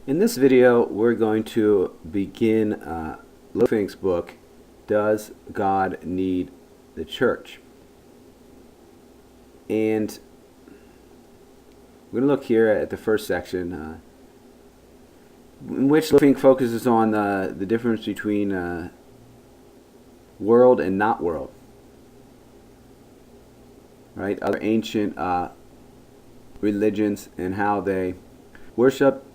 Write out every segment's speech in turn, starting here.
In this video, we're going to begin Lofink's book, Does God Need the Church? And we're going to look here at the first section, in which Lofink focuses on the difference between world and not world. Right? Other ancient religions and how they worship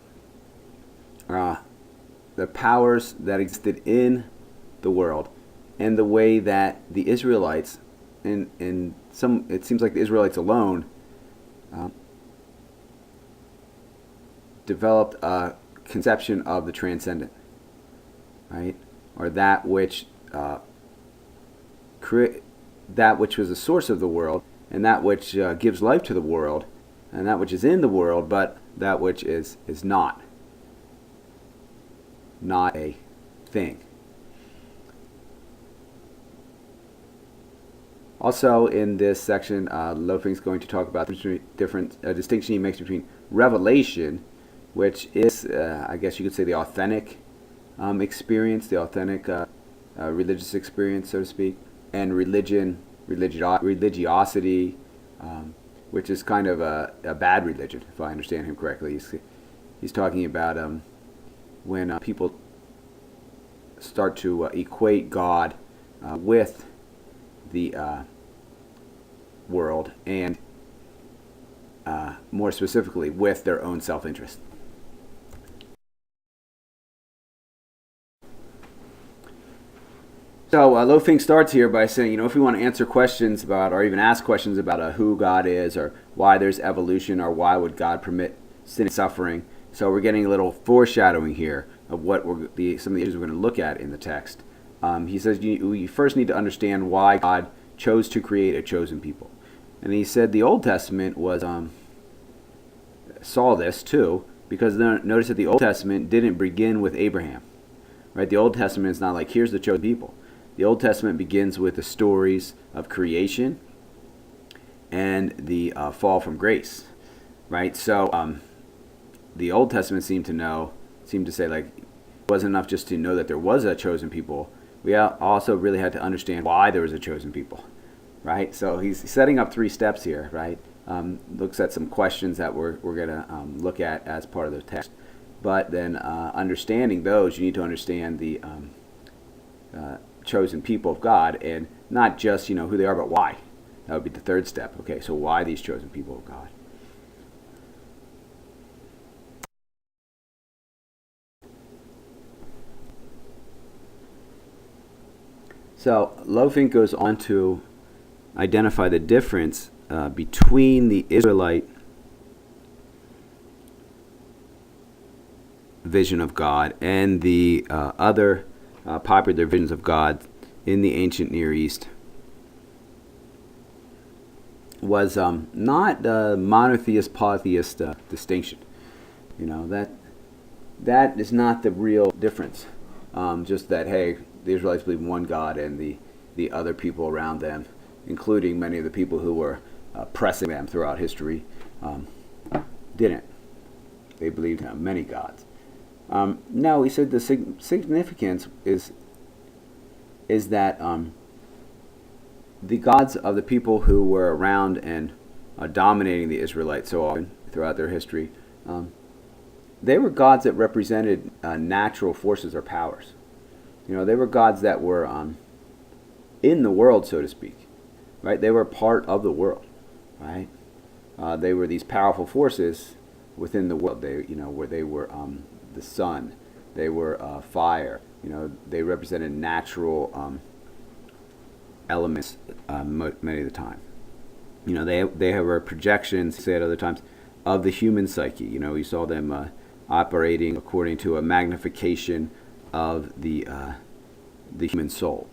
the powers that existed in the world, and the way that the Israelites, and it seems like the Israelites alone, developed a conception of the transcendent, right? Or that which that which was the source of the world, and that which gives life to the world, and that which is in the world, but that which is not a thing. Also, in this section, Lofink's going to talk about the different distinction he makes between revelation, which is, I guess you could say, the authentic experience, the authentic religious experience, so to speak, and religiosity, which is kind of a bad religion, if I understand him correctly. He's talking about when people start to equate God with the world, and more specifically with their own self-interest. So Lofink starts here by saying, if we want to answer questions about, or even ask questions about who God is, or why there's evolution, or why would God permit sin and suffering. So we're getting a little foreshadowing here of what some of the issues we're going to look at in the text. He says you first need to understand why God chose to create a chosen people. And he said the Old Testament saw this too, because notice that the Old Testament didn't begin with Abraham. Right? The Old Testament is not like, here's the chosen people. The Old Testament begins with the stories of creation and the fall from grace. Right? So the Old Testament seemed to say, like, it wasn't enough just to know that there was a chosen people. We also really had to understand why there was a chosen people, right? So he's setting up 3 steps here, right? Looks at some questions that we're going to look at as part of the text. But then understanding those, you need to understand the chosen people of God, and not just, who they are, but why. That would be the 3rd step. Okay, so why these chosen people of God? So Lofink goes on to identify the difference between the Israelite vision of God and the other popular visions of God in the ancient Near East. Was not a monotheist polytheist distinction. That is not the real difference. Just that, hey, the Israelites believed in one God, and the other people around them, including many of the people who were pressing them throughout history, didn't. They believed in many gods. No, he said the significance is that the gods of the people who were around and dominating the Israelites so often throughout their history, they were gods that represented natural forces or powers. They were gods that were in the world, so to speak, right? They were part of the world, right? They were these powerful forces within the world. Where they were the sun, they were fire. They represented natural elements many of the time. They were projections, say at other times, of the human psyche. You saw them operating according to a magnification of the human soul.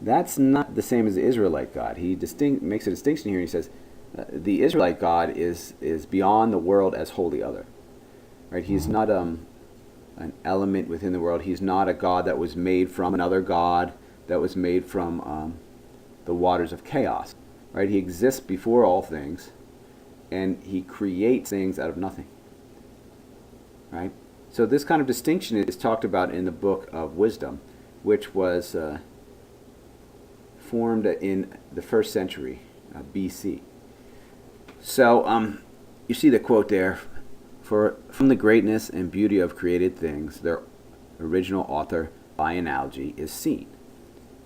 That's not the same as the Israelite God. He makes a distinction here, and he says the Israelite God is beyond the world as wholly other. Right? He's not an element within the world. He's not a God that was made from another God, that was made from the waters of chaos. Right? He exists before all things, and he creates things out of nothing. Right? So this kind of distinction is talked about in the book of Wisdom, which was formed in the 1st century BC. So you see the quote there, for from the greatness and beauty of created things, their original author, by analogy, is seen.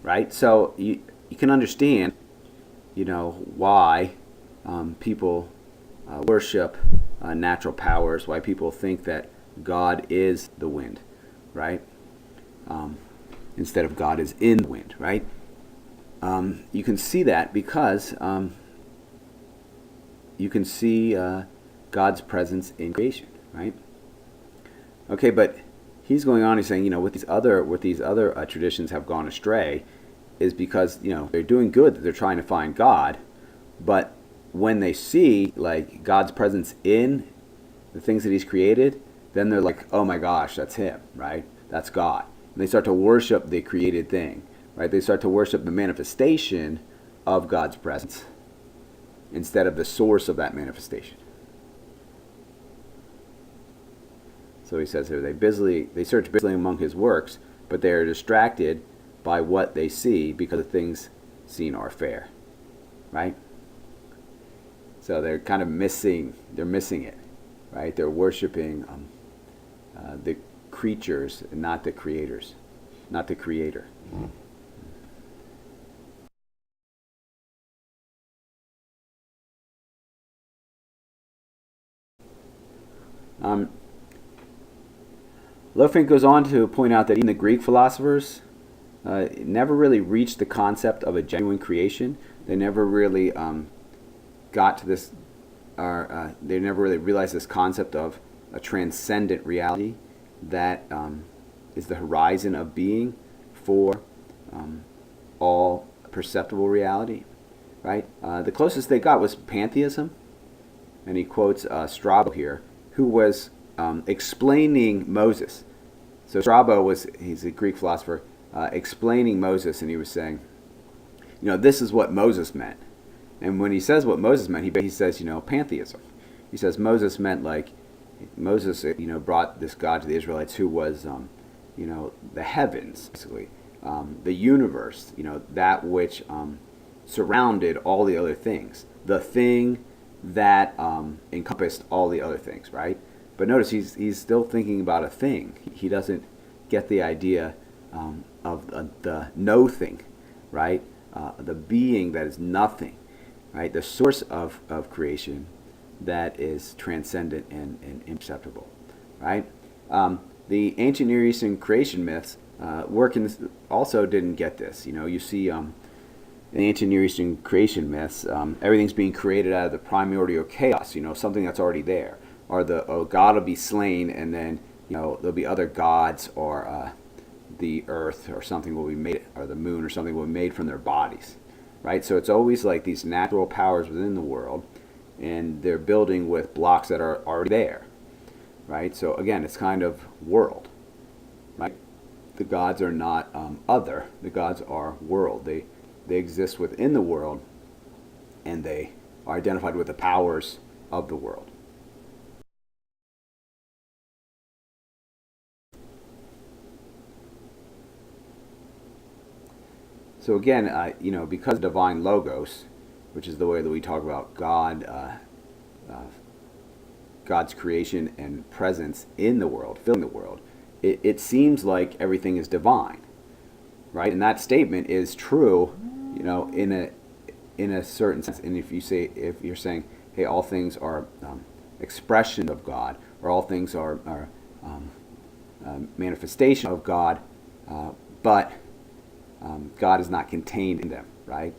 Right? So you can understand, why people worship natural powers, why people think that God is the wind, right? Instead of God is in the wind, right? You can see that because you can see God's presence in creation, right? Okay, but he's going on. He's saying, what these other traditions have gone astray, is because they're doing good, that they're trying to find God, but when they see like God's presence in the things that he's created, then they're like, oh my gosh, that's him, right? That's God. And they start to worship the created thing, right? They start to worship the manifestation of God's presence instead of the source of that manifestation. So he says here, they search busily among his works, but they are distracted by what they see, because the things seen are fair, right? So they're kind of missing it, right? They're worshiping the creatures and not the creators, not the creator. Lofink goes on to point out that even the Greek philosophers never really reached the concept of a genuine creation. They never really got to this, or they never really realized this concept of a transcendent reality that is the horizon of being for all perceptible reality, right? The closest they got was pantheism, and he quotes Strabo here, who was explaining Moses. So Strabo he's a Greek philosopher, explaining Moses, and he was saying, this is what Moses meant. And when he says what Moses meant, he says, pantheism. He says Moses meant like, Moses, brought this God to the Israelites who was, the heavens, basically, the universe, that which surrounded all the other things, the thing that encompassed all the other things, right? But notice he's still thinking about a thing. He doesn't get the idea of the no thing, right? The being that is nothing, right? The source of creation that is transcendent and imperceptible, right? The ancient Near Eastern creation myths also didn't get this. You see in the ancient Near Eastern creation myths, everything's being created out of the primordial chaos, something that's already there. Or God will be slain, and then there'll be other gods, or the earth or something will be made, or the moon or something will be made from their bodies, right? So it's always like these natural powers within the world, and they're building with blocks that are already there, right? So again, it's kind of world, right? The gods are not other. The gods are world. They exist within the world, and they are identified with the powers of the world. So again, because divine logos, which is the way that we talk about God, God's creation and presence in the world, filling the world, it seems like everything is divine, right? And that statement is true, in a certain sense. And if you're saying, hey, all things are expression of God, or all things are manifestation of God, but God is not contained in them, right?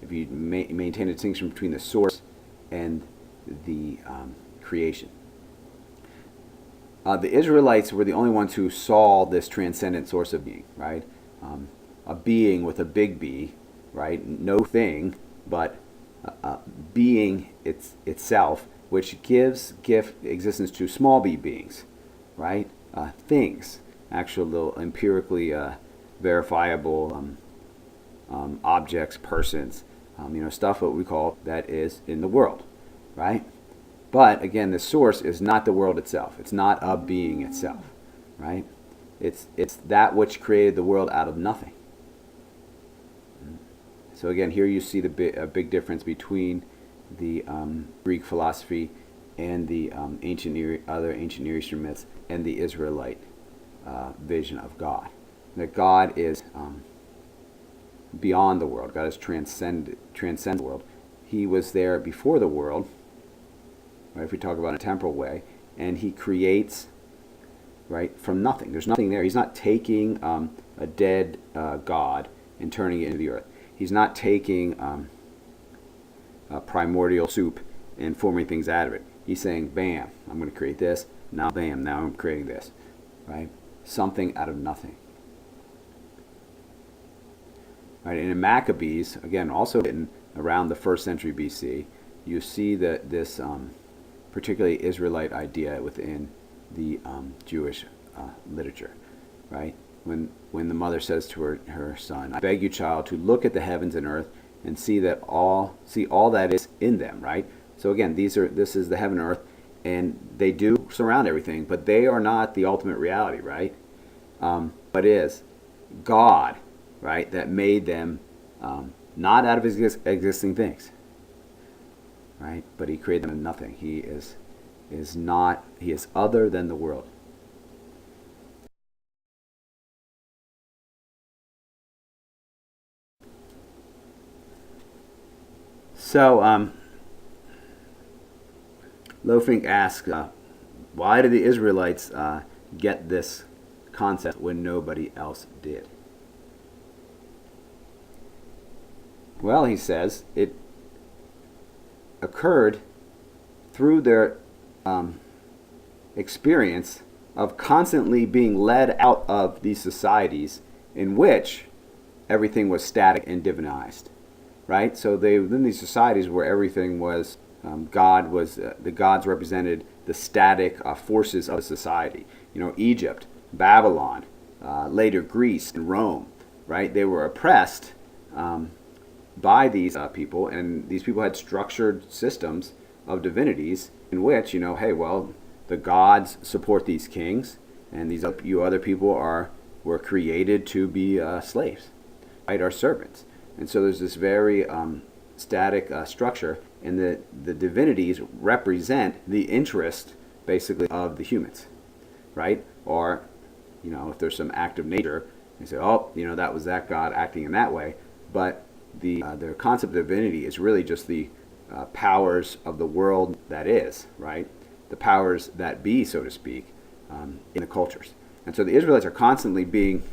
If you maintain a distinction between the source and the creation. The Israelites were the only ones who saw this transcendent source of being, right? A being with a big B, right? No thing, but being itself, which gives existence to small b beings, right? Things, actual little empirically verifiable objects, persons, stuff what we call that is in the world, right? But again, the source is not the world itself. It's not a being itself, right? It's that which created the world out of nothing. So again, here you see a big difference between the Greek philosophy and the other ancient Near Eastern myths and the Israelite vision of God. That God is beyond the world. God is transcends the world. He was there before the world, right, if we talk about in a temporal way, and he creates, right, from nothing. There's nothing there. He's not taking a dead God and turning it into the earth. He's not taking a primordial soup and forming things out of it. He's saying, bam, I'm going to create this. Now, bam, now I'm creating this, right? Something out of nothing. Right, and in Maccabees, again, also written around the 1st century BC, you see that this particularly Israelite idea within the Jewish literature, right? When the mother says to her son, "I beg you, child, to look at the heavens and earth and see all that is in them," right? So again, this is the heaven and earth, and they do surround everything, but they are not the ultimate reality, right? But is God, right, that made them not out of existing things, right? But he created them in nothing. He is other than the world. So Lofink asks, why did the Israelites get this concept when nobody else did? Well, he says, it occurred through their experience of constantly being led out of these societies in which everything was static and divinized, right? So they within these societies where everything was the gods represented the static forces of society. You know, Egypt, Babylon, later Greece and Rome, right? They were oppressed by these people, and these people had structured systems of divinities in which, hey, well, the gods support these kings, and you other people were created to be slaves, right, or servants. And so there's this very static structure, and the divinities represent the interest, basically, of the humans, right? Or, if there's some act of nature, they say, oh, that was that god acting in that way, but the concept of divinity is really just the powers of the world that is, right? The powers that be, so to speak, in the cultures. And so the Israelites are constantly being,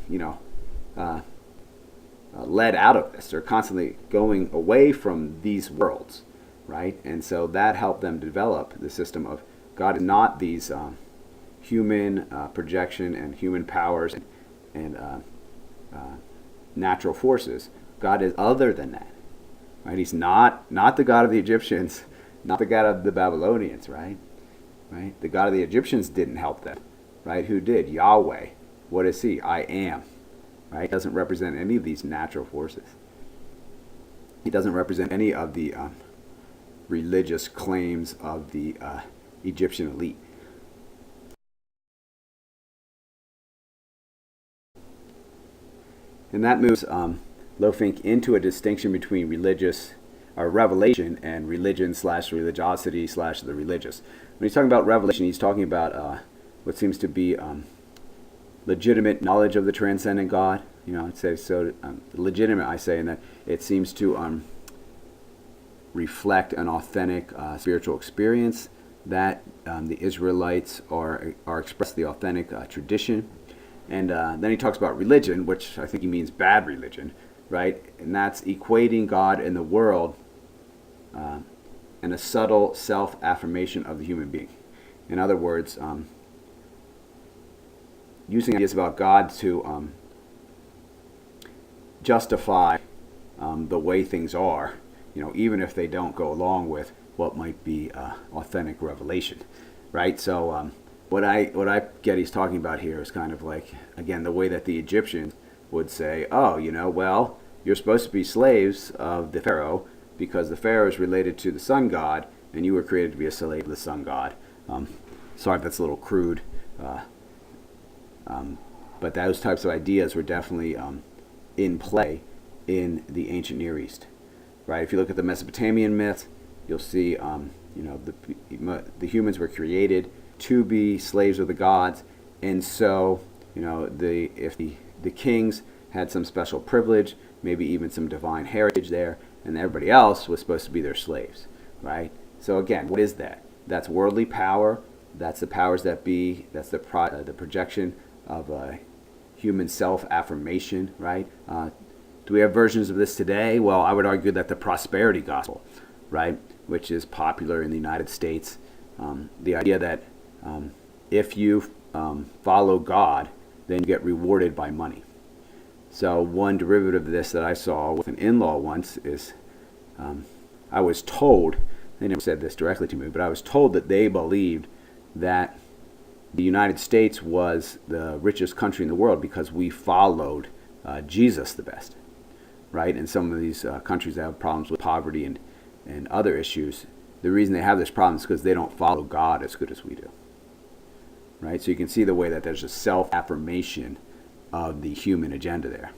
led out of this. They're constantly going away from these worlds, right? And so that helped them develop the system of God is not these human projection and human powers and natural forces. God is other than that, right? He's not the God of the Egyptians, not the God of the Babylonians, right? Right? The God of the Egyptians didn't help them, right? Who did? Yahweh. What is he? I am, right? He doesn't represent any of these natural forces. He doesn't represent any of the religious claims of the Egyptian elite. And that moves Lofink into a distinction between religious or revelation and religion / religiosity / the religious. When he's talking about revelation, he's talking about what seems to be legitimate knowledge of the transcendent God. I'd say so. Legitimate, I say, in that it seems to reflect an authentic spiritual experience that the Israelites are expressed the authentic tradition. And then he talks about religion, which I think he means bad religion, right? And that's equating God and the world and a subtle self-affirmation of the human being. In other words, using ideas about God to justify the way things are, even if they don't go along with what might be authentic revelation, right? So what I get he's talking about here is kind of like, again, the way that the Egyptians would say, oh, well, you're supposed to be slaves of the Pharaoh because the Pharaoh is related to the sun god, and you were created to be a slave of the sun god. Sorry if that's a little crude, but those types of ideas were definitely in play in the ancient Near East, right? If you look at the Mesopotamian myth, you'll see, the humans were created to be slaves of the gods, and so, if the kings had some special privilege, maybe even some divine heritage there, and everybody else was supposed to be their slaves, right? So again, what is that? That's worldly power. That's the powers that be. That's the projection of human self-affirmation, right? Do we have versions of this today? Well, I would argue that the prosperity gospel, right, which is popular in the United States, the idea that if you follow God, then you get rewarded by money. So one derivative of this that I saw with an in-law once is, I was told, they never said this directly to me, but I was told that they believed that the United States was the richest country in the world because we followed Jesus the best, right? And some of these countries that have problems with poverty and other issues, the reason they have this problem is because they don't follow God as good as we do, right? So you can see the way that there's a self-affirmation of the human agenda there.